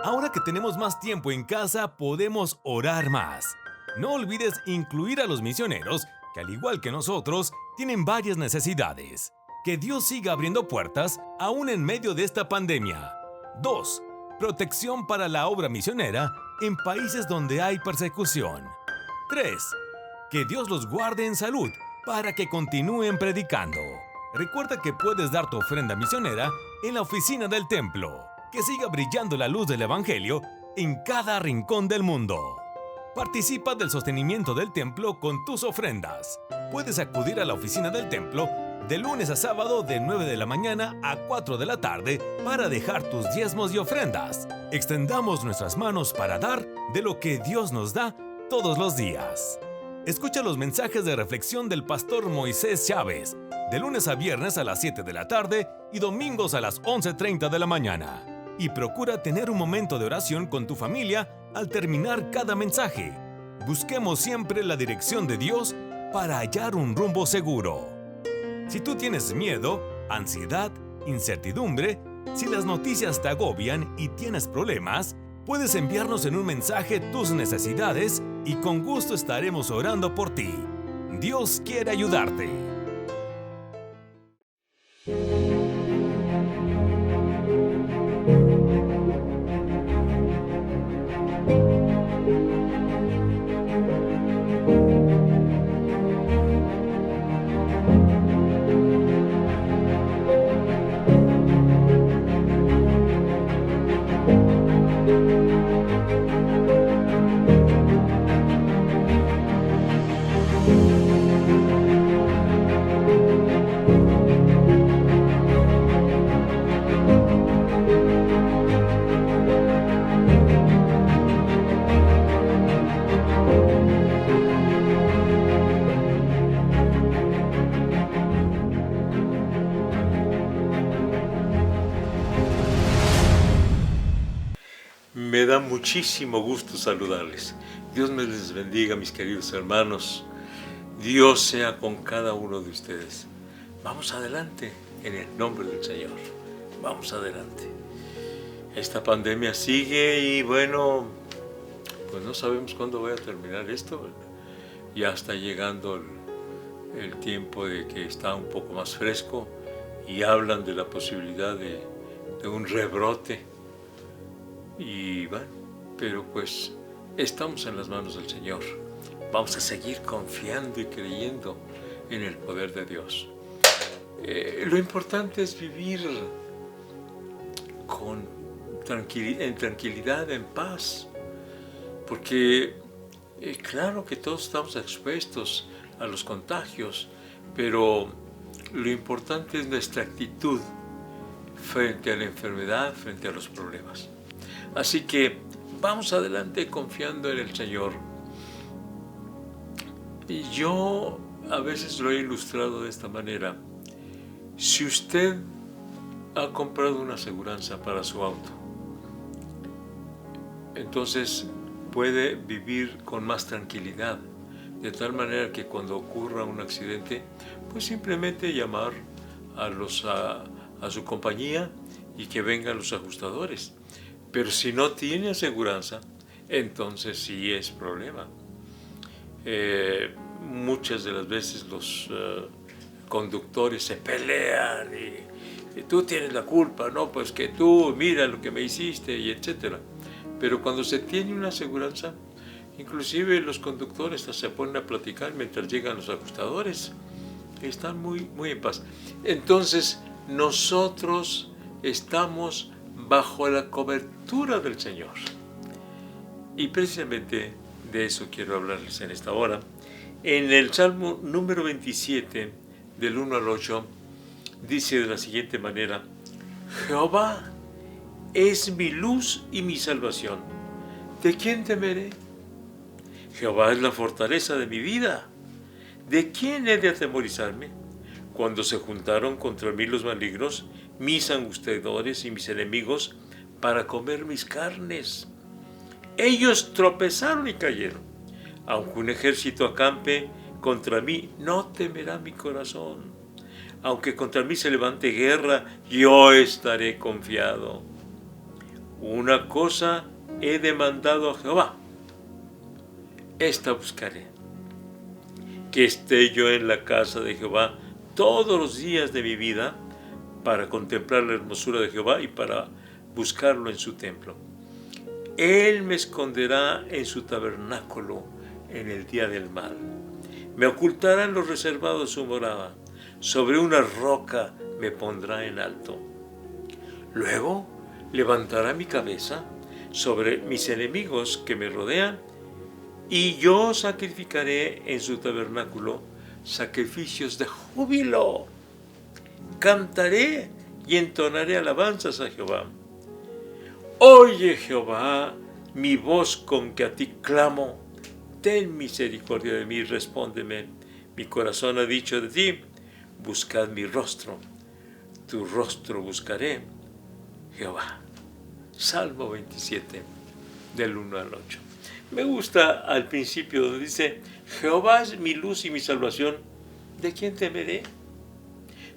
Ahora que tenemos más tiempo en casa, podemos orar más. No olvides incluir a los misioneros, que al igual que nosotros, tienen varias necesidades. Que Dios siga abriendo puertas, aún en medio de esta pandemia. 2. Protección para la obra misionera en países donde hay persecución. 3. Que Dios los guarde en salud para que continúen predicando. Recuerda que puedes dar tu ofrenda misionera en la oficina del templo. Que siga brillando la luz del Evangelio en cada rincón del mundo. Participa del sostenimiento del templo con tus ofrendas. Puedes acudir a la oficina del templo de lunes a sábado de 9 de la mañana a 4 de la tarde para dejar tus diezmos y ofrendas. Extendamos nuestras manos para dar de lo que Dios nos da todos los días. Escucha los mensajes de reflexión del pastor Moisés Chávez, de lunes a viernes a las 7 de la tarde y domingos a las 11:30 de la mañana. Y procura tener un momento de oración con tu familia al terminar cada mensaje. Busquemos siempre la dirección de Dios para hallar un rumbo seguro. Si tú tienes miedo, ansiedad, incertidumbre, si las noticias te agobian y tienes problemas, puedes enviarnos en un mensaje tus necesidades y con gusto estaremos orando por ti. Dios quiere ayudarte. Me da muchísimo gusto saludarles. Dios me les bendiga, mis queridos hermanos. Dios sea con cada uno de ustedes. Vamos adelante en el nombre del Señor. Vamos adelante. Esta pandemia sigue y bueno, pues no sabemos cuándo vaya a terminar esto. Ya está llegando el tiempo de que está un poco más fresco y hablan de la posibilidad de un rebrote. Y bueno, pero pues estamos en las manos del Señor. Vamos a seguir confiando y creyendo en el poder de Dios. Lo importante es vivir en tranquilidad, en paz, porque claro que todos estamos expuestos a los contagios, pero lo importante es nuestra actitud frente a la enfermedad, frente a los problemas. Así que vamos adelante confiando en el Señor. Y yo a veces lo he ilustrado de esta manera. Si usted ha comprado una aseguranza para su auto, entonces puede vivir con más tranquilidad, de tal manera que cuando ocurra un accidente, pues simplemente llamar a su compañía y que vengan los ajustadores. Pero si no tiene aseguranza, entonces sí es problema. Muchas de las veces los conductores se pelean y tú tienes la culpa, no, pues que tú, mira lo que me hiciste, y etcétera. Pero cuando se tiene una aseguranza, inclusive los conductores se ponen a platicar mientras llegan los ajustadores. Están muy, muy en paz. Entonces, nosotros estamos bajo la cobertura del Señor. Y precisamente de eso quiero hablarles en esta hora. En el Salmo número 27, del 1 al 8, dice de la siguiente manera: Jehová es mi luz y mi salvación. ¿De quién temeré? Jehová es la fortaleza de mi vida. ¿De quién he de atemorizarme? Cuando se juntaron contra mí los malignos, mis angustiadores y mis enemigos, para comer mis carnes. Ellos tropezaron y cayeron. Aunque un ejército acampe contra mí, no temerá mi corazón. Aunque contra mí se levante guerra, yo estaré confiado. Una cosa he demandado a Jehová, esta buscaré, que esté yo en la casa de Jehová todos los días de mi vida, para contemplar la hermosura de Jehová y para buscarlo en su templo. Él me esconderá en su tabernáculo en el día del mal. Me ocultará en los reservados de su morada. Sobre una roca me pondrá en alto. Luego levantará mi cabeza sobre mis enemigos que me rodean, y yo sacrificaré en su tabernáculo sacrificios de júbilo. Cantaré y entonaré alabanzas a Jehová. Oye, Jehová, mi voz con que a ti clamo. Ten misericordia de mí y respóndeme. Mi corazón ha dicho de ti, buscad mi rostro. Tu rostro buscaré, Jehová. Salmo 27, del 1 al 8. Me gusta al principio donde dice, Jehová es mi luz y mi salvación. ¿De quién temeré?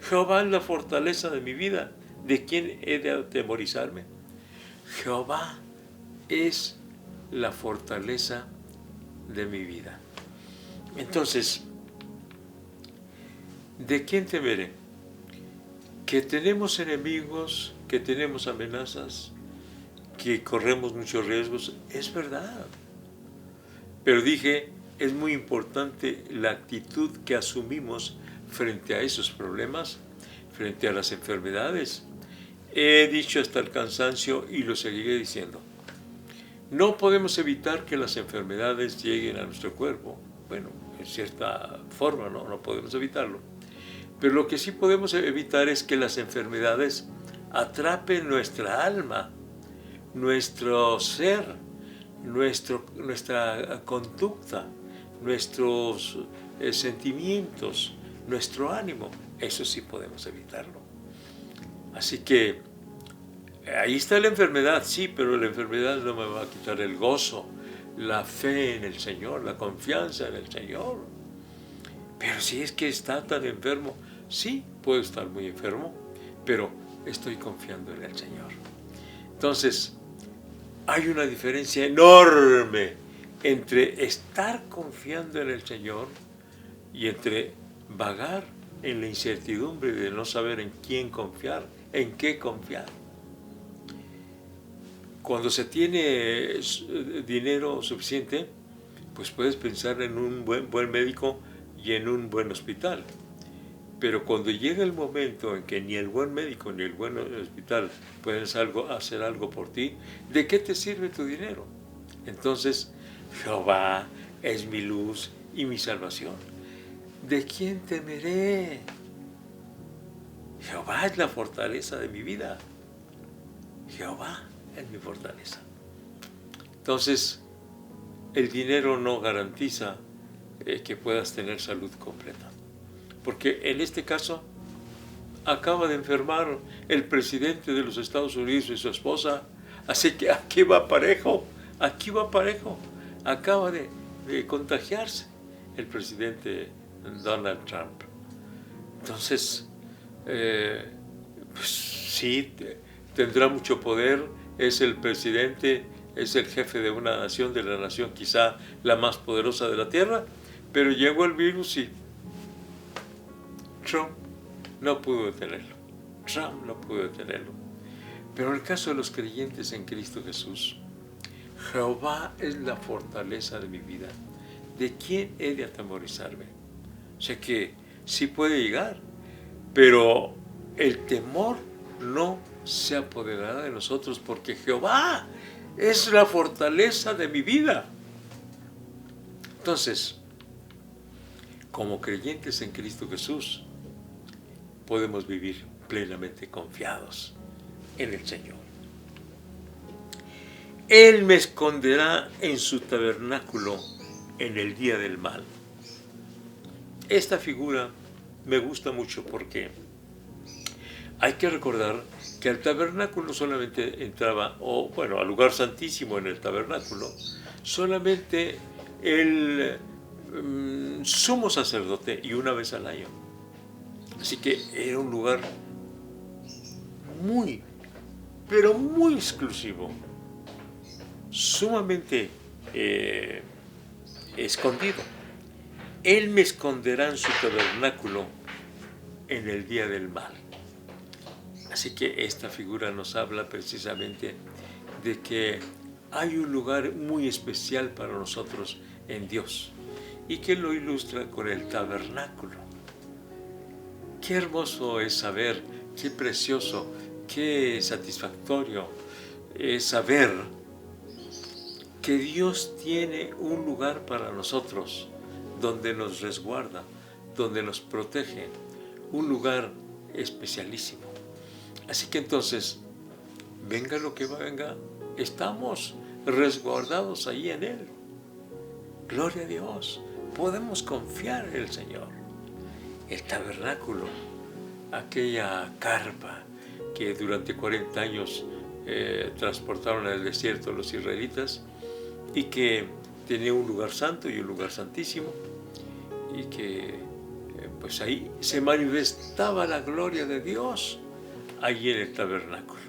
Jehová es la fortaleza de mi vida. ¿De quién he de atemorizarme? Jehová es la fortaleza de mi vida. Entonces, ¿de quién temeré? Que tenemos enemigos, que tenemos amenazas, que corremos muchos riesgos, es verdad. Pero dije, es muy importante la actitud que asumimos frente a esos problemas, frente a las enfermedades. He dicho hasta el cansancio y lo seguiré diciendo. No podemos evitar que las enfermedades lleguen a nuestro cuerpo. Bueno, en cierta forma no podemos evitarlo. Pero lo que sí podemos evitar es que las enfermedades atrapen nuestra alma, nuestro ser, nuestra conducta, nuestros sentimientos, nuestro ánimo. Eso sí podemos evitarlo. Así que ahí está la enfermedad, sí, pero la enfermedad no me va a quitar el gozo, la fe en el Señor, la confianza en el Señor. Pero si es que está tan enfermo, sí, puedo estar muy enfermo, pero estoy confiando en el Señor. Entonces, hay una diferencia enorme entre estar confiando en el Señor y entre vagar en la incertidumbre de no saber en quién confiar, en qué confiar. Cuando se tiene dinero suficiente, pues puedes pensar en un buen médico y en un buen hospital. Pero cuando llega el momento en que ni el buen médico ni el buen hospital pueden hacer algo por ti, ¿de qué te sirve tu dinero? Entonces, Jehová es mi luz y mi salvación. ¿De quién temeré? Jehová es la fortaleza de mi vida. Jehová es mi fortaleza. Entonces, el dinero no garantiza que puedas tener salud completa. Porque en este caso, acaba de enfermar el presidente de los Estados Unidos y su esposa. Así que aquí va parejo. Acaba de contagiarse el presidente Donald Trump. Entonces, pues sí, tendrá mucho poder, es el presidente, es el jefe de una nación, de la nación quizá la más poderosa de la tierra, pero llegó el virus y Trump no pudo detenerlo. Pero en el caso de los creyentes en Cristo Jesús, Jehová es la fortaleza de mi vida. ¿De quién he de atemorizarme? O sea que sí puede llegar, pero el temor no se apoderará de nosotros, porque Jehová es la fortaleza de mi vida. Entonces, como creyentes en Cristo Jesús, podemos vivir plenamente confiados en el Señor. Él me esconderá en su tabernáculo en el día del mal. Esta figura me gusta mucho porque hay que recordar que al tabernáculo solamente entraba, al lugar santísimo en el tabernáculo, solamente el sumo sacerdote y una vez al año. Así que era un lugar muy pero muy exclusivo, sumamente escondido. Él me esconderá en su tabernáculo en el día del mal. Así que esta figura nos habla precisamente de que hay un lugar muy especial para nosotros en Dios y que lo ilustra con el tabernáculo. Qué hermoso es saber, qué precioso, qué satisfactorio es saber que Dios tiene un lugar para nosotros donde nos resguarda, donde nos protege, un lugar especialísimo. Así que entonces, venga lo que venga, estamos resguardados ahí en Él. Gloria a Dios, podemos confiar en el Señor. El tabernáculo, aquella carpa que durante 40 años transportaron al desierto los israelitas y que tenía un lugar santo y un lugar santísimo, y que pues ahí se manifestaba la gloria de Dios, allí en el tabernáculo.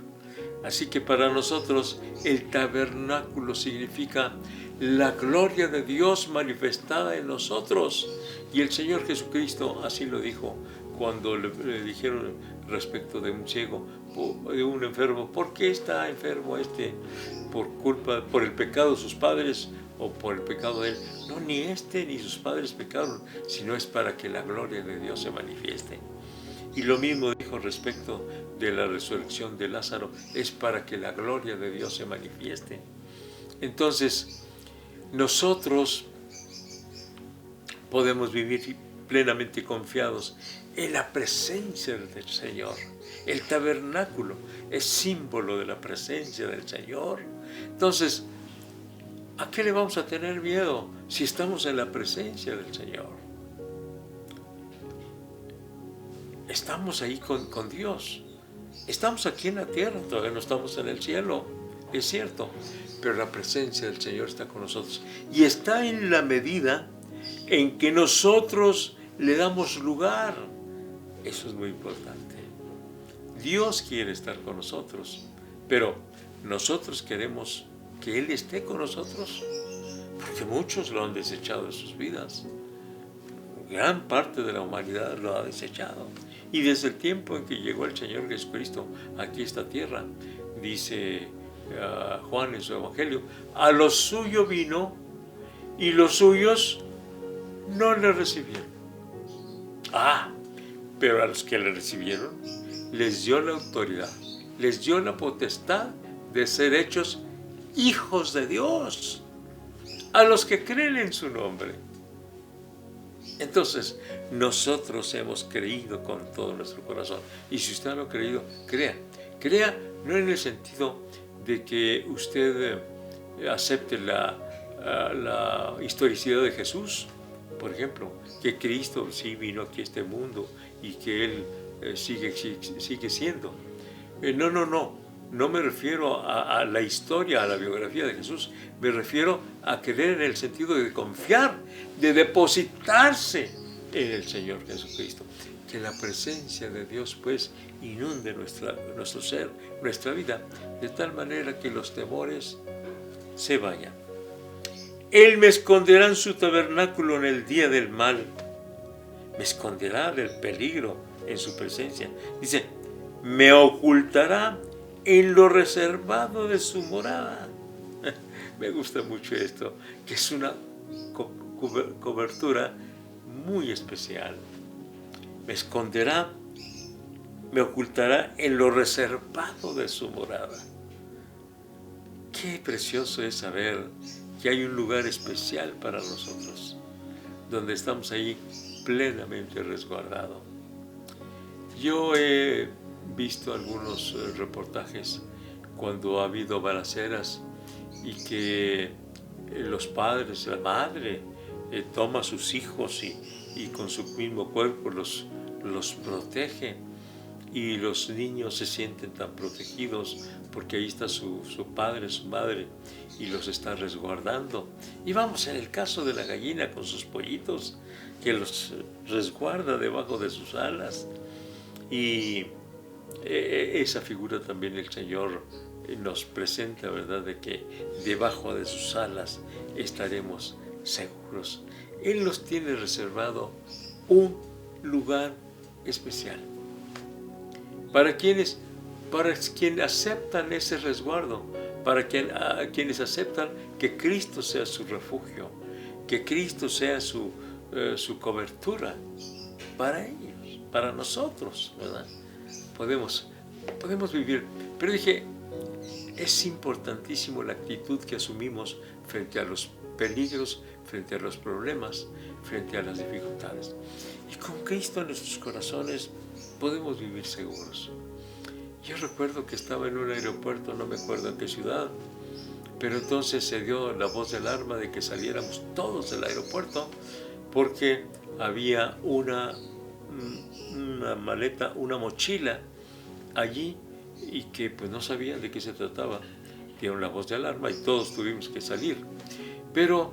Así que para nosotros el tabernáculo significa la gloria de Dios manifestada en nosotros. Y el Señor Jesucristo así lo dijo cuando le dijeron respecto de un ciego, de un enfermo: ¿por qué está enfermo este? ¿Por el pecado de sus padres o por el pecado de él? No, ni este ni sus padres pecaron, sino es para que la gloria de Dios se manifieste. Y lo mismo dijo respecto de la resurrección de Lázaro, es para que la gloria de Dios se manifieste. Entonces, nosotros podemos vivir plenamente confiados en la presencia del Señor. El tabernáculo es símbolo de la presencia del Señor. Entonces, ¿a qué le vamos a tener miedo si estamos en la presencia del Señor? Estamos ahí con Dios. Estamos aquí en la tierra, todavía no estamos en el cielo, es cierto, pero la presencia del Señor está con nosotros. Y está en la medida en que nosotros le damos lugar. Eso es muy importante. Dios quiere estar con nosotros, pero nosotros queremos que Él esté con nosotros, porque muchos lo han desechado de sus vidas. Gran parte de la humanidad lo ha desechado. Y desde el tiempo en que llegó el Señor Jesucristo aquí a esta tierra, dice Juan en su Evangelio, a lo suyo vino y los suyos no le recibieron. Pero a los que le recibieron, les dio la autoridad, les dio la potestad de ser hechos hijos de Dios, a los que creen en su nombre. Entonces, nosotros hemos creído con todo nuestro corazón. Y si usted no ha creído, crea. Crea no en el sentido de que usted acepte la historicidad de Jesús, por ejemplo, que Cristo sí vino aquí a este mundo y que Él sigue siendo. No me refiero a la historia, a la biografía de Jesús. Me refiero a creer en el sentido de confiar, de depositarse en el Señor Jesucristo. Que la presencia de Dios pues inunde nuestro ser, nuestra vida, de tal manera que los temores se vayan. Él me esconderá en su tabernáculo en el día del mal. Me esconderá del peligro en su presencia. Dice, me ocultará en lo reservado de su morada. Me gusta mucho esto, que es una cobertura muy especial. Me esconderá, me ocultará en lo reservado de su morada. Qué precioso es saber que hay un lugar especial para nosotros, donde estamos ahí plenamente resguardados. Yo he visto algunos reportajes cuando ha habido balaceras y que los padres, la madre, toma a sus hijos y con su mismo cuerpo los protege, y los niños se sienten tan protegidos porque ahí está su padre, su madre, y los está resguardando. Y vamos, en el caso de la gallina con sus pollitos, que los resguarda debajo de sus alas. Y esa figura también el Señor nos presenta, ¿verdad? De que debajo de sus alas estaremos seguros. Él nos tiene reservado un lugar especial. Para quienes aceptan ese resguardo, para quienes aceptan que Cristo sea su refugio, que Cristo sea su cobertura, para ellos, para nosotros, ¿verdad? Podemos vivir. Pero dije, es importantísimo la actitud que asumimos frente a los peligros, frente a los problemas, frente a las dificultades. Y con Cristo en nuestros corazones podemos vivir seguros. Yo recuerdo que estaba en un aeropuerto, no me acuerdo en qué ciudad, pero entonces se dio la voz de alarma de que saliéramos todos del aeropuerto porque había una maleta, una mochila allí y que pues no sabían de qué se trataba. Dieron la voz de alarma y todos tuvimos que salir. Pero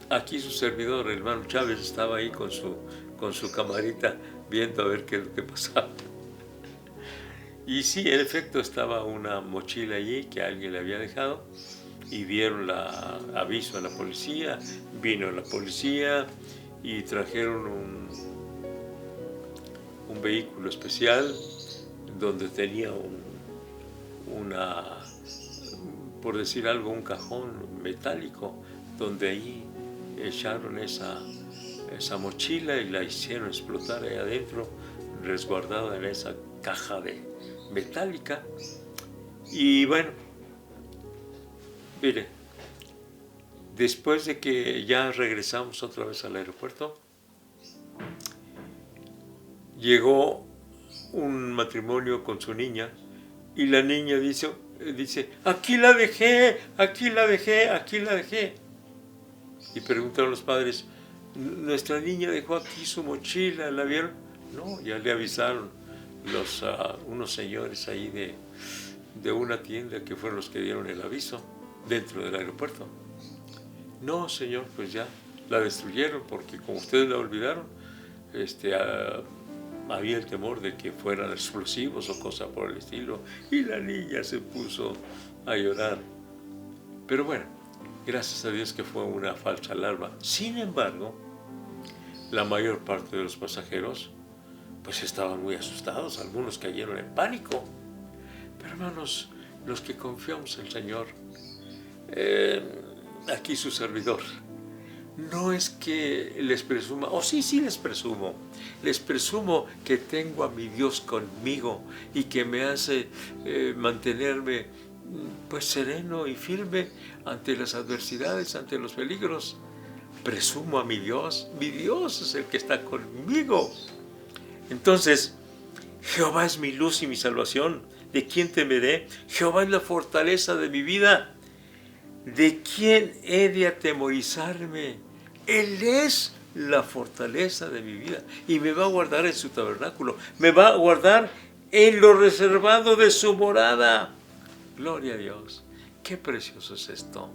aquí su servidor, el hermano Chávez, estaba ahí con su camarita viendo a ver qué es lo que pasaba. Y sí, en efecto estaba una mochila allí que alguien le había dejado y dieron aviso a la policía. Vino la policía y trajeron un vehículo especial donde tenía por decir algo, un cajón metálico donde ahí echaron esa mochila y la hicieron explotar ahí adentro, resguardada en esa caja metálica. Y bueno, mire, después de que ya regresamos otra vez al aeropuerto, llegó un matrimonio con su niña y la niña dice, aquí la dejé. Y preguntaron los padres, nuestra niña dejó aquí su mochila, ¿la vieron? No, ya le avisaron unos señores ahí de una tienda que fueron los que dieron el aviso dentro del aeropuerto. No, señor, pues ya la destruyeron porque como ustedes la olvidaron, había el temor de que fueran explosivos o cosas por el estilo, y la niña se puso a llorar. Pero bueno, gracias a Dios que fue una falsa alarma. Sin embargo, la mayor parte de los pasajeros pues estaban muy asustados, algunos cayeron en pánico. Pero hermanos, los que confiamos en el Señor, aquí su servidor, no es que les presuma, sí les presumo que tengo a mi Dios conmigo y que me hace mantenerme pues sereno y firme ante las adversidades, ante los peligros. Presumo a mi Dios es el que está conmigo. Entonces, Jehová es mi luz y mi salvación, ¿de quién temeré? Jehová es la fortaleza de mi vida, ¿de quién he de atemorizarme? Él es la fortaleza de mi vida y me va a guardar en su tabernáculo, me va a guardar en lo reservado de su morada. Gloria a Dios, qué precioso es esto.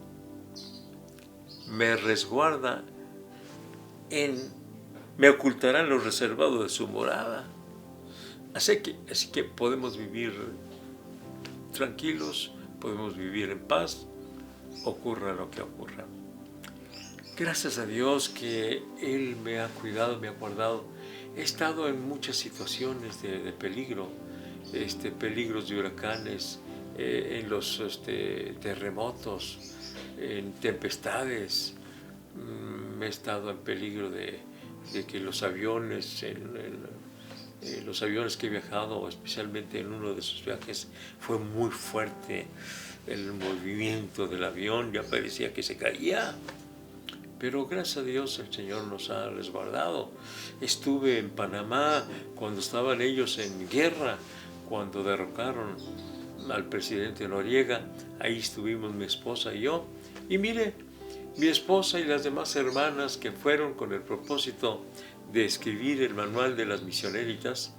Me resguarda me ocultará en lo reservado de su morada. Así que podemos vivir tranquilos, podemos vivir en paz, ocurra lo que ocurra. Gracias a Dios que Él me ha cuidado, me ha guardado. He estado en muchas situaciones de peligro, peligros de huracanes, en los terremotos, en tempestades. He estado en peligro de que los aviones, los aviones que he viajado, especialmente en uno de esos viajes, fue muy fuerte el movimiento del avión, ya parecía que se caía. Pero gracias a Dios el Señor nos ha resguardado. Estuve en Panamá cuando estaban ellos en guerra, cuando derrocaron al presidente Noriega. Ahí estuvimos mi esposa y yo. Y mire, mi esposa y las demás hermanas que fueron con el propósito de escribir el manual de las misioneritas,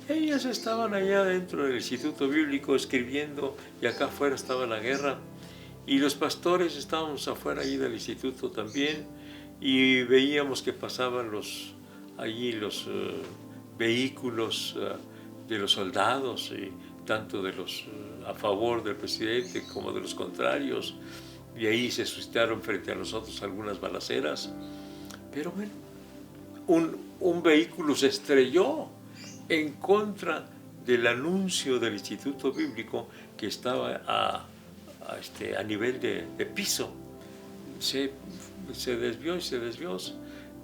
ellas estaban allá dentro del Instituto Bíblico escribiendo y acá afuera estaba la guerra. Y los pastores estábamos afuera allí del instituto también y veíamos que pasaban allí los vehículos de los soldados, y tanto de los a favor del presidente como de los contrarios, y ahí se suscitaron frente a nosotros algunas balaceras. Pero bueno, un vehículo se estrelló en contra del anuncio del Instituto Bíblico que estaba a nivel de piso. Se desvió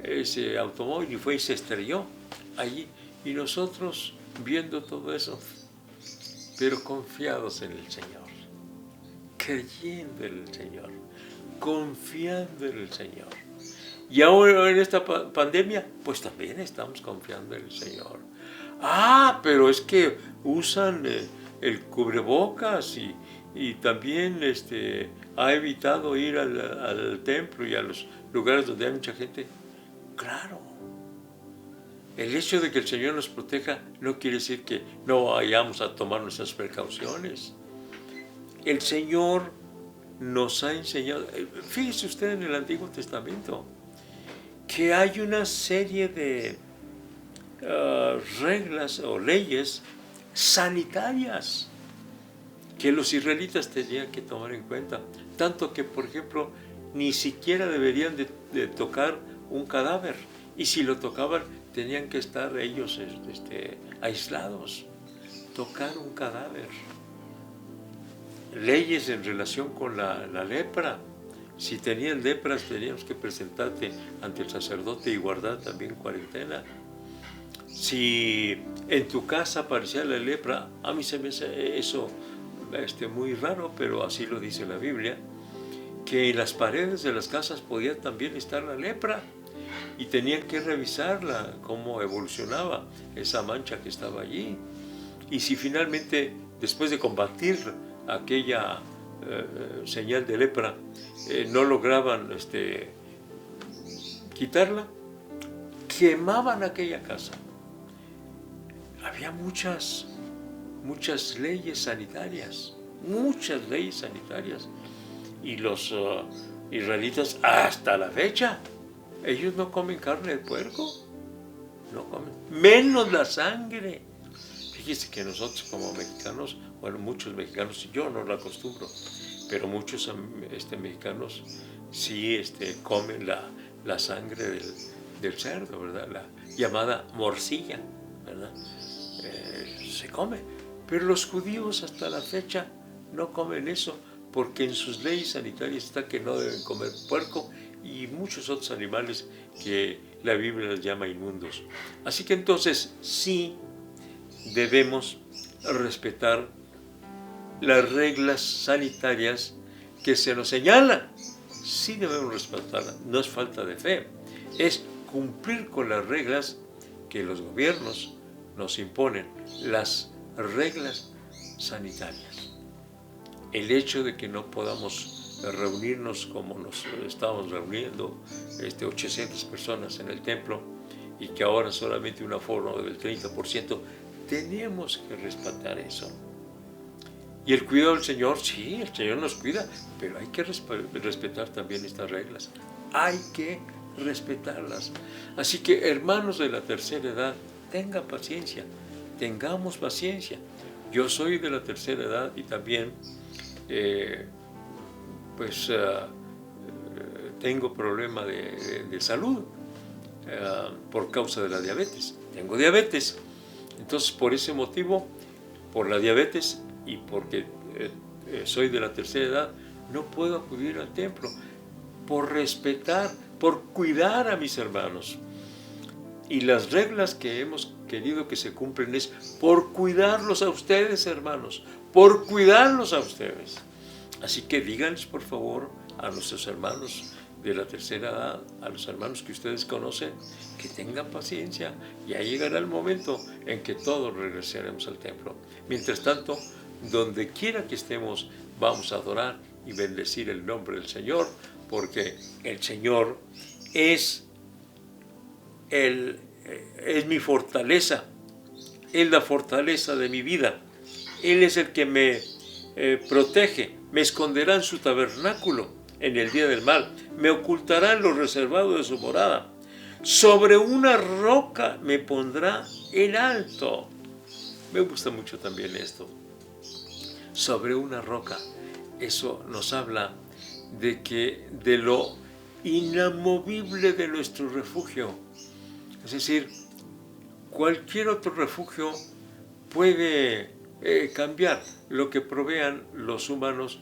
ese automóvil y fue y se estrelló allí. Y nosotros viendo todo eso, pero confiados en el Señor, creyendo en el Señor, confiando en el Señor. Y ahora en esta pandemia, pues también estamos confiando en el Señor. Pero es que usan el cubrebocas y también ha evitado ir al templo y a los lugares donde hay mucha gente. Claro, el hecho de que el Señor nos proteja no quiere decir que no vayamos a tomar nuestras precauciones. El Señor nos ha enseñado, fíjese usted en el Antiguo Testamento, que hay una serie de reglas o leyes sanitarias que los israelitas tenían que tomar en cuenta. Tanto que, por ejemplo, ni siquiera deberían de tocar un cadáver. Y si lo tocaban, tenían que estar ellos aislados. Tocar un cadáver. Leyes en relación con la lepra. Si tenían lepras, teníamos que presentarte ante el sacerdote y guardar también cuarentena. Si en tu casa aparecía la lepra, a mí se me hace eso muy raro, pero así lo dice la Biblia, que en las paredes de las casas podía también estar la lepra y tenían que revisarla, cómo evolucionaba esa mancha que estaba allí. Y si finalmente, después de combatir aquella señal de lepra, no lograban quitarla, quemaban aquella casa. Había muchas leyes sanitarias, y los israelitas hasta la fecha, ellos no comen carne de puerco, no comen, menos la sangre. Fíjese que nosotros como mexicanos, bueno, muchos mexicanos, yo no la acostumbro, pero muchos mexicanos sí comen la sangre del cerdo, ¿verdad? La llamada morcilla, ¿verdad? Se come, pero los judíos hasta la fecha no comen eso, porque en sus leyes sanitarias está que no deben comer puerco y muchos otros animales que la Biblia les llama inmundos. Así que entonces sí debemos respetar las reglas sanitarias que se nos señalan. Sí debemos respetarlas, no es falta de fe, es cumplir con las reglas que los gobiernos nos imponen, las reglas sanitarias. El hecho de que no podamos reunirnos como nos estábamos reuniendo, 800 personas en el templo, y que ahora solamente un aforo del 30%, tenemos que respetar eso. Y el cuidado del Señor, sí, el Señor nos cuida, pero hay que respetar también estas reglas. Hay que respetarlas. Así que, hermanos de la tercera edad, tengan paciencia, tengamos paciencia. Yo soy de la tercera edad y también tengo problema de salud por causa de la diabetes. Tengo diabetes. Entonces, por ese motivo, por la diabetes y porque soy de la tercera edad, no puedo acudir al templo. Por respetar, por cuidar a mis hermanos. Y las reglas que hemos querido que se cumplen es por cuidarlos a ustedes, hermanos, por cuidarlos a ustedes. Así que díganles, por favor, a nuestros hermanos de la tercera edad, a los hermanos que ustedes conocen, que tengan paciencia. Ya llegará el momento en que todos regresaremos al templo. Mientras tanto, donde quiera que estemos, vamos a adorar y bendecir el nombre del Señor, porque el Señor es mi fortaleza, es la fortaleza de mi vida. Él es el que me protege, me esconderá en su tabernáculo en el día del mal, me ocultará en lo reservado de su morada. Sobre una roca me pondrá en alto. Me gusta mucho también esto. Sobre una roca. Eso nos habla de lo inamovible de nuestro refugio. Es decir, cualquier otro refugio puede cambiar. Lo que provean los humanos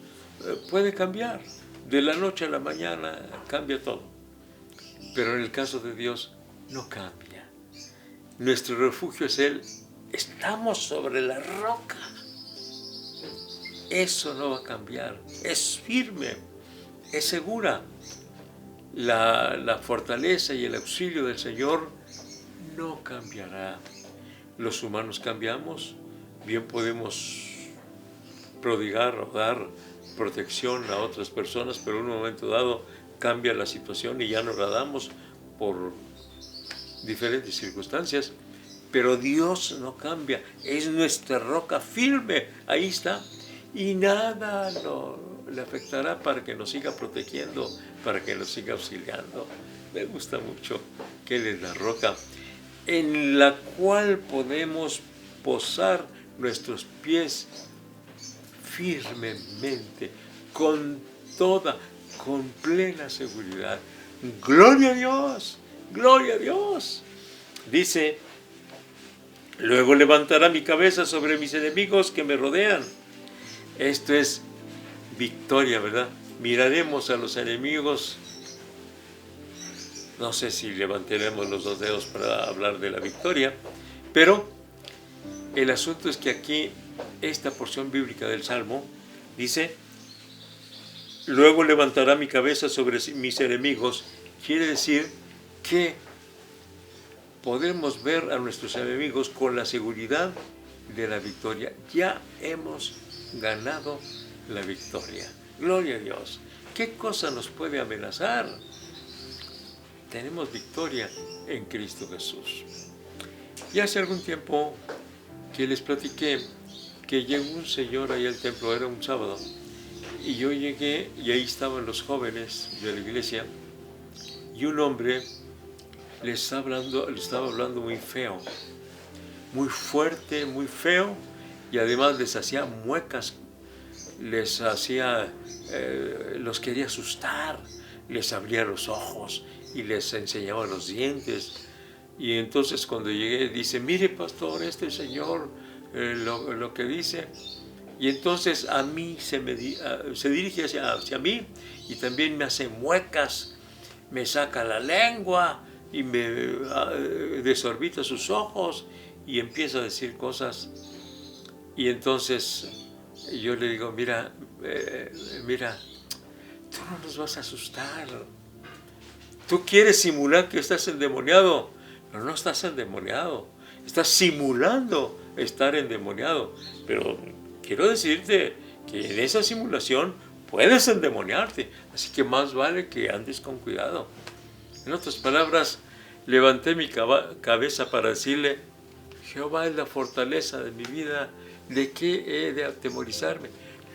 puede cambiar. De la noche a la mañana cambia todo. Pero en el caso de Dios no cambia. Nuestro refugio es Él. Estamos sobre la roca. Eso no va a cambiar. Es firme, es segura. La fortaleza y el auxilio del Señor no cambiará. Los humanos cambiamos. Bien podemos prodigar o dar protección a otras personas, pero en un momento dado cambia la situación y ya no la damos por diferentes circunstancias. Pero Dios no cambia, es nuestra roca firme, ahí está, y nada le afectará para que nos siga protegiendo, para que nos siga auxiliando. Me gusta mucho que Él es la roca en la cual podemos posar nuestros pies firmemente, con plena seguridad. ¡Gloria a Dios! ¡Gloria a Dios! Dice: luego levantará mi cabeza sobre mis enemigos que me rodean. Esto es victoria, ¿verdad? Miraremos a los enemigos. No sé si levantaremos los dos dedos para hablar de la victoria, pero el asunto es que aquí, esta porción bíblica del Salmo, dice: luego levantará mi cabeza sobre mis enemigos. Quiere decir que podemos ver a nuestros enemigos con la seguridad de la victoria. Ya hemos ganado la victoria. Gloria a Dios. ¿Qué cosa nos puede amenazar? Tenemos victoria en Cristo Jesús. Y hace algún tiempo que les platiqué que llegó un señor ahí al templo, era un sábado, y yo llegué y ahí estaban los jóvenes de la iglesia, y un hombre le estaba hablando muy feo, muy fuerte, muy feo, y además les hacía muecas, los quería asustar, les abría los ojos y les enseñaba los dientes. Y entonces cuando llegué dice: mire, pastor, este señor lo que dice. Y entonces a mí se dirige hacia mí y también me hace muecas, me saca la lengua y me desorbita sus ojos y empieza a decir cosas. Y entonces yo le digo: mira, tú no nos vas a asustar. Tú quieres simular que estás endemoniado, pero no estás endemoniado. Estás simulando estar endemoniado. Pero quiero decirte que en esa simulación puedes endemoniarte. Así que más vale que andes con cuidado. En otras palabras, levanté mi cabeza para decirle: Jehová es la fortaleza de mi vida. ¿De qué he de atemorizarme?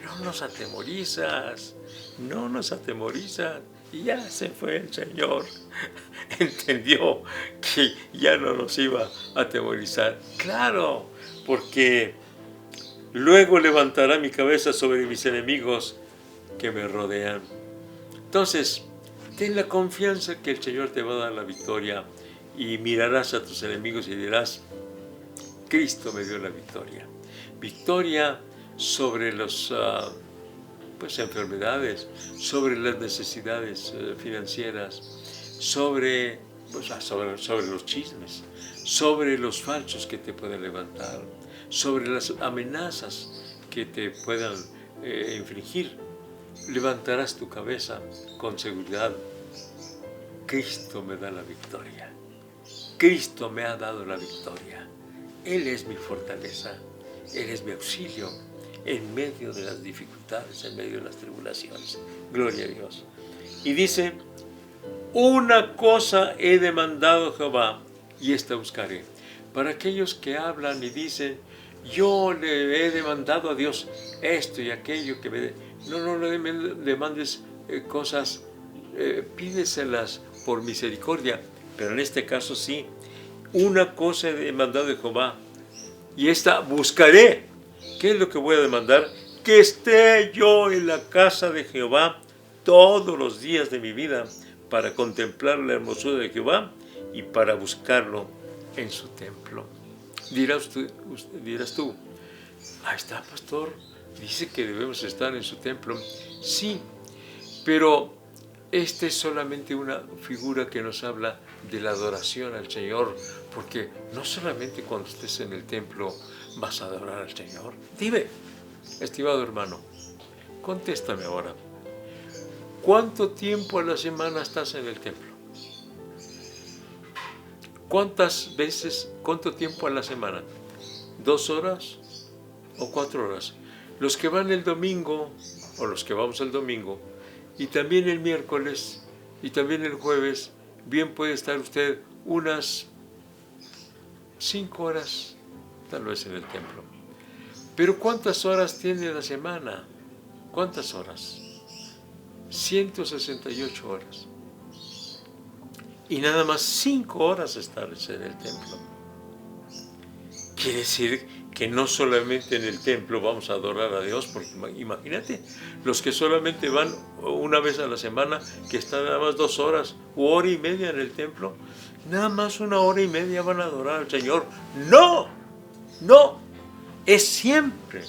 No nos atemorizas. No nos atemorizas. Y ya se fue el Señor. Entendió que ya no nos iba a atemorizar. Claro, porque luego levantará mi cabeza sobre mis enemigos que me rodean. Entonces, ten la confianza que el Señor te va a dar la victoria y mirarás a tus enemigos y dirás: Cristo me dio la victoria. Victoria sobre las enfermedades, sobre las necesidades financieras, sobre los chismes, sobre los falsos que te pueden levantar, sobre las amenazas que te puedan infligir. Levantarás tu cabeza con seguridad. Cristo me da la victoria. Cristo me ha dado la victoria. Él es mi fortaleza. Él es mi auxilio en medio de las dificultades, en medio de las tribulaciones. Gloria a Dios. Y dice: una cosa he demandado a Jehová, y esta buscaré. Para aquellos que hablan y dicen: yo le he demandado a Dios esto y aquello que me dé. No le demandes cosas, pídeselas por misericordia. Pero en este caso sí. Una cosa he demandado de Jehová, Y esta buscaré. ¿Qué es lo que voy a demandar? Que esté yo en la casa de Jehová todos los días de mi vida para contemplar la hermosura de Jehová y para buscarlo en su templo. Dirás tú, ahí está, pastor, dice que debemos estar en su templo. Sí, pero esta es solamente una figura que nos habla de la adoración al Señor, porque no solamente cuando estés en el templo vas a adorar al Señor. Dime, estimado hermano, contéstame ahora. ¿Cuánto tiempo a la semana estás en el templo? ¿Cuántas veces, cuánto tiempo a la semana? ¿2 horas o 4 horas? Los que van el domingo, o los que vamos el domingo, y también el miércoles, y también el jueves, bien puede estar usted unas 5 horas, tal vez en el templo. Pero ¿cuántas horas tiene la semana? ¿Cuántas horas? 168 horas. Y nada más 5 horas estar en el templo. Quiere decir que no solamente en el templo vamos a adorar a Dios, porque imagínate, los que solamente van una vez a la semana, que están nada más 2 horas u hora y media en el templo, nada más 1 hora y media van a adorar al Señor. ¡No! ¡No! Es siempre.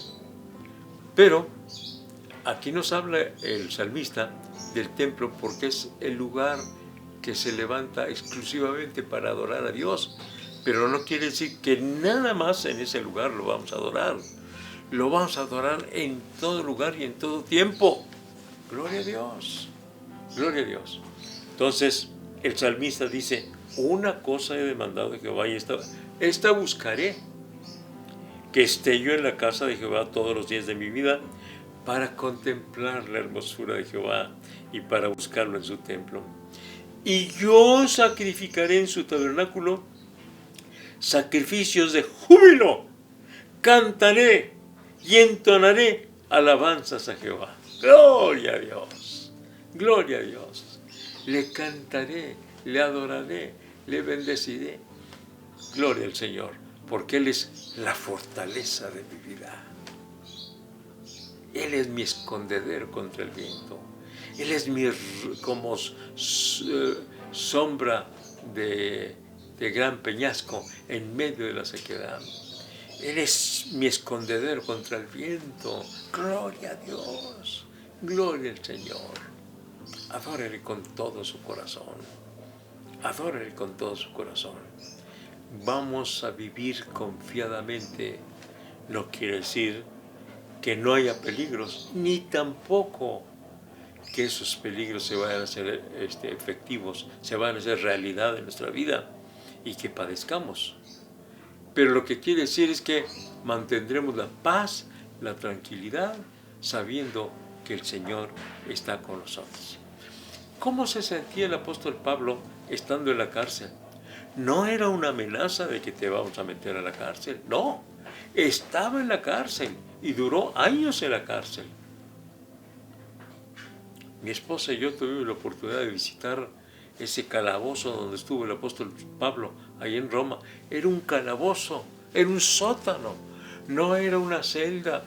Pero aquí nos habla el salmista del templo porque es el lugar que se levanta exclusivamente para adorar a Dios. Pero no quiere decir que nada más en ese lugar lo vamos a adorar. Lo vamos a adorar en todo lugar y en todo tiempo. Gloria a Dios. Gloria a Dios. Entonces, el salmista dice, una cosa he demandado de Jehová y esta buscaré, que esté yo en la casa de Jehová todos los días de mi vida para contemplar la hermosura de Jehová y para buscarlo en su templo. Y yo sacrificaré en su tabernáculo sacrificios de júbilo, cantaré y entonaré alabanzas a Jehová. Gloria a Dios, gloria a Dios. Le cantaré, le adoraré, le bendeciré. Gloria al Señor, porque Él es la fortaleza de mi vida. Él es mi escondedero contra el viento. Él es mi como sombra de gran peñasco en medio de la sequedad. Él es mi escondedero contra el viento. Gloria a Dios. Gloria al Señor. Adórele con todo su corazón. Adórele con todo su corazón. Vamos a vivir confiadamente. No quiere decir que no haya peligros, ni tampoco que esos peligros se vayan a hacer efectivos, se vayan a hacer realidad en nuestra vida y que padezcamos. Pero lo que quiere decir es que mantendremos la paz, la tranquilidad, sabiendo que el Señor está con nosotros. ¿Cómo se sentía el apóstol Pablo estando en la cárcel? No era una amenaza de que te vamos a meter a la cárcel, no. Estaba en la cárcel y duró años en la cárcel. Mi esposa y yo tuvimos la oportunidad de visitar ese calabozo donde estuvo el apóstol Pablo, ahí en Roma. Era un calabozo, era un sótano, no era una celda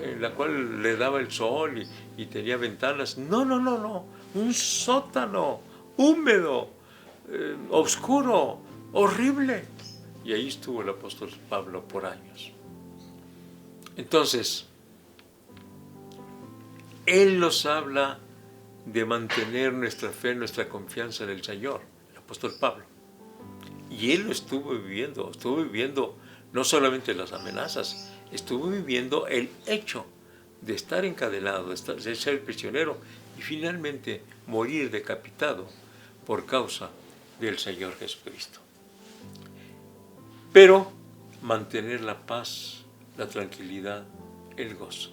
en la cual le daba el sol y tenía ventanas. No, un sótano húmedo, oscuro, horrible. Y ahí estuvo el apóstol Pablo por años. Entonces, Él nos habla de mantener nuestra fe, nuestra confianza en el Señor, el apóstol Pablo. Y él lo estuvo viviendo no solamente las amenazas, estuvo viviendo el hecho de estar encadenado, de ser prisionero y finalmente morir decapitado por causa del Señor Jesucristo. Pero mantener la paz, la tranquilidad, el gozo.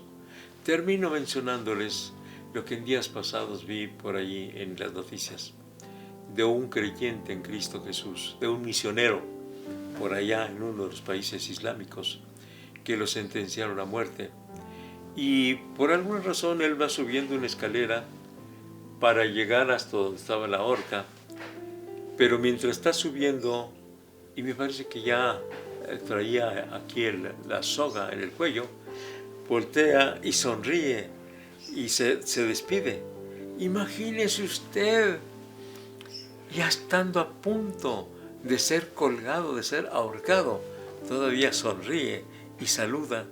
Termino mencionándoles lo que en días pasados vi por allí en las noticias de un creyente en Cristo Jesús, de un misionero por allá en uno de los países islámicos que lo sentenciaron a muerte. Y por alguna razón él va subiendo una escalera para llegar hasta donde estaba la horca, pero mientras está subiendo, y me parece que ya traía aquí la soga en el cuello, voltea y sonríe y se despide. Imagínese usted, ya estando a punto de ser colgado, de ser ahorcado, todavía sonríe y saluda.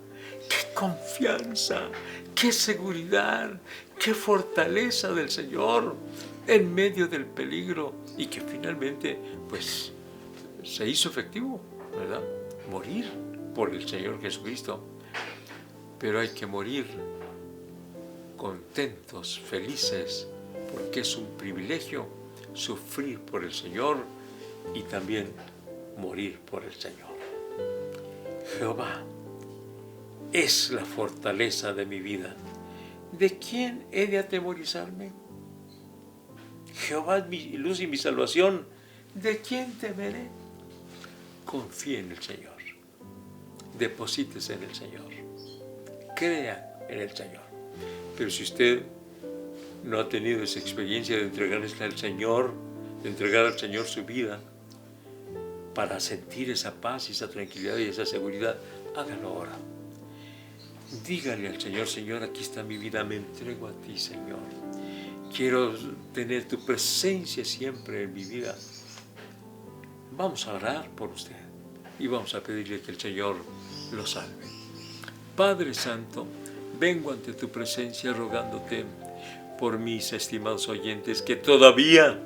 ¡Qué confianza! ¡Qué seguridad! ¡Qué fortaleza del Señor en medio del peligro! Y que finalmente, pues, se hizo efectivo, ¿verdad? Morir por el Señor Jesucristo. Pero hay que morir contentos, felices, porque es un privilegio sufrir por el Señor y también morir por el Señor. Jehová es la fortaleza de mi vida. ¿De quién he de atemorizarme? Jehová es mi luz y mi salvación. ¿De quién temeré? Confíe en el Señor. Deposítese en el Señor. Crea en el Señor. Pero si usted no ha tenido esa experiencia de entregarle al Señor, de entregar al Señor su vida, para sentir esa paz y esa tranquilidad y esa seguridad, hágalo ahora. Dígale al Señor: Señor, aquí está mi vida, me entrego a ti, Señor. Quiero tener tu presencia siempre en mi vida. Vamos a orar por usted y vamos a pedirle que el Señor lo salve. Padre Santo, vengo ante tu presencia rogándote por mis estimados oyentes que todavía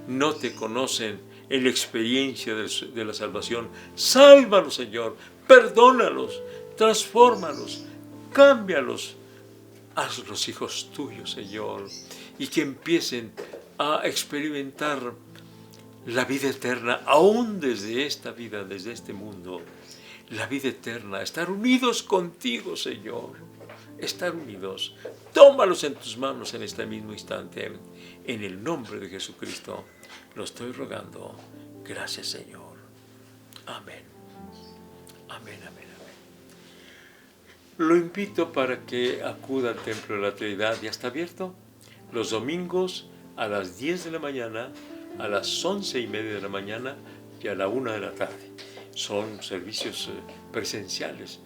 no te conocen en la experiencia de la salvación. Sálvalos, Señor, perdónalos, transfórmalos, cámbialos, hazlos hijos tuyos, Señor, y que empiecen a experimentar la vida eterna, aún desde esta vida, desde este mundo, la vida eterna, estar unidos contigo, Señor, estar unidos. Tómalos en tus manos en este mismo instante, en el nombre de Jesucristo, lo estoy rogando. Gracias, Señor. Amén. Amén, amén, amén. Lo invito para que acuda al Templo de la Trinidad. Ya está abierto los domingos a las 10 de la mañana, a las 11:30 de la mañana y a la 1 de la tarde. Son servicios presenciales,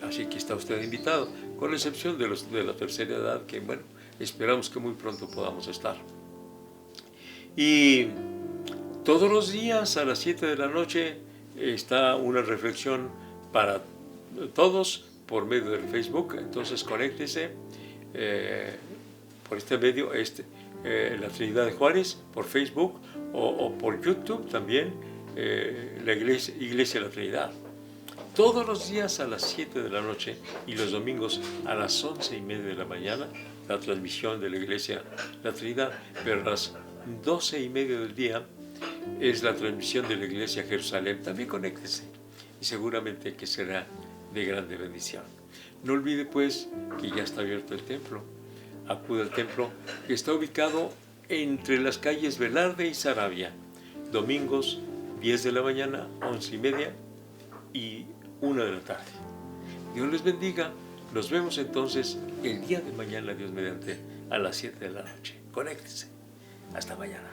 así que está usted invitado, con excepción de los de la tercera edad, que bueno, esperamos que muy pronto podamos estar. Y todos los días a las 7 de la noche está una reflexión para todos por medio del Facebook. Entonces conéctese por este medio, la Trinidad de Juárez, por Facebook o por YouTube también, la Iglesia de la Trinidad. Todos los días a las 7 de la noche y los domingos a las 11:30 de la mañana, la transmisión de la Iglesia de la Trinidad, pero a las 12:30 del día es la transmisión de la Iglesia Jerusalén. También conéctese y seguramente que será de grande bendición. No olvide pues que ya está abierto el templo. Acude al templo, que está ubicado entre las calles Velarde y Saravia. Domingos 10 de la mañana, 11:30 y 1 de la tarde. Dios les bendiga. Nos vemos entonces el día de mañana, Dios mediante, a las 7 de la noche. Conéctese. Hasta mañana.